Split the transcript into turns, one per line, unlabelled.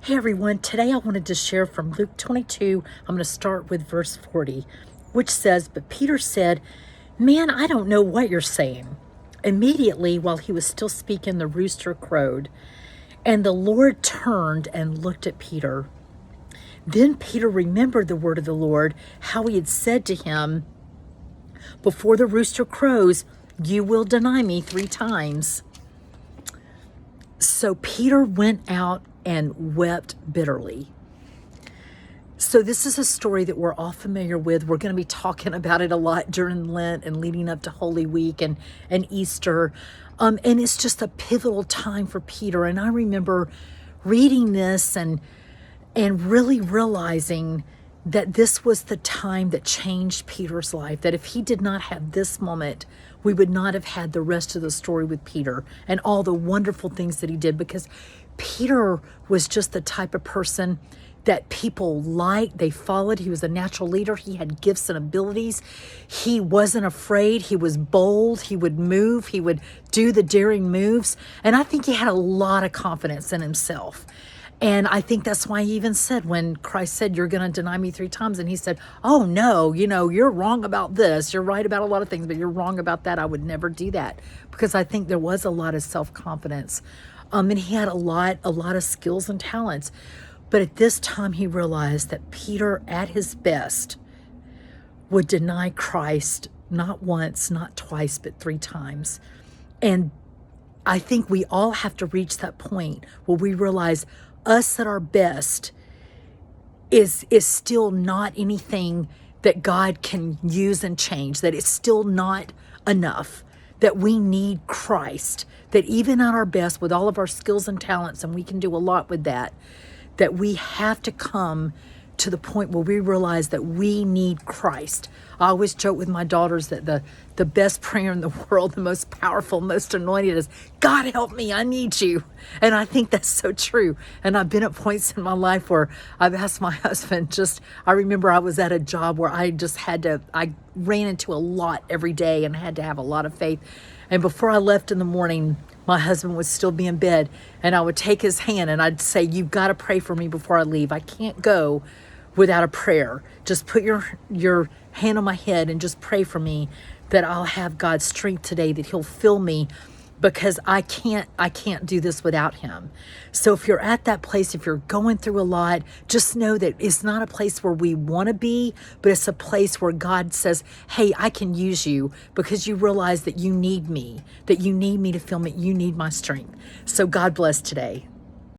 Hey everyone, today I wanted to share from Luke 22. I'm going to start with verse 40, which says, "But Peter said, 'Man, I don't know what you're saying.' Immediately, while he was still speaking, the rooster crowed, and the Lord turned and looked at Peter. Then Peter remembered the word of the Lord, how he had said to him, 'Before the rooster crows, you will deny me 3 times.' So Peter went out and wept bitterly." So this is a story that we're all familiar with. We're going to be talking about it a lot during Lent and leading up to Holy Week and Easter. And it's just a pivotal time for Peter. And I remember reading this and really realizing that this was the time that changed Peter's life, that if he did not have this moment, we would not have had the rest of the story with Peter and all the wonderful things that he did, because Peter was just the type of person that people liked, they followed. He was a natural leader. He had gifts and abilities. He wasn't afraid. He was bold. He would move. He would do the daring moves. And I think he had a lot of confidence in himself. And I think that's why he even said, when Christ said, "You're going to deny me 3 times," and he said, "Oh no, you're wrong about this. You're right about a lot of things, but you're wrong about that. I would never do that." Because I think there was a lot of self-confidence. And he had a lot of skills and talents. But at this time, he realized that Peter, at his best, would deny Christ not once, not twice, but 3 times. And I think we all have to reach that point where we realize us at our best is still not anything that God can use and change, that it's still not enough, that we need Christ, that even at our best with all of our skills and talents, and we can do a lot with that we have to come to the point where we realize that we need Christ. I always joke with my daughters that the best prayer in the world, the most powerful, most anointed, is, "God help me, I need you." And I think that's so true. And I've been at points in my life where I've asked my husband, I remember I was at a job where I ran into a lot every day and had to have a lot of faith. And before I left in the morning, my husband would still be in bed, and I would take his hand and I'd say, "You've got to pray for me before I leave. I can't go without a prayer. Just put your hand on my head and just pray for me that I'll have God's strength today, that he'll fill me, because I can't do this without him." So if you're at that place, if you're going through a lot, just know that it's not a place where we want to be, but it's a place where God says, "Hey, I can use you," because you realize that you need me to fill me. You need my strength. So God bless today.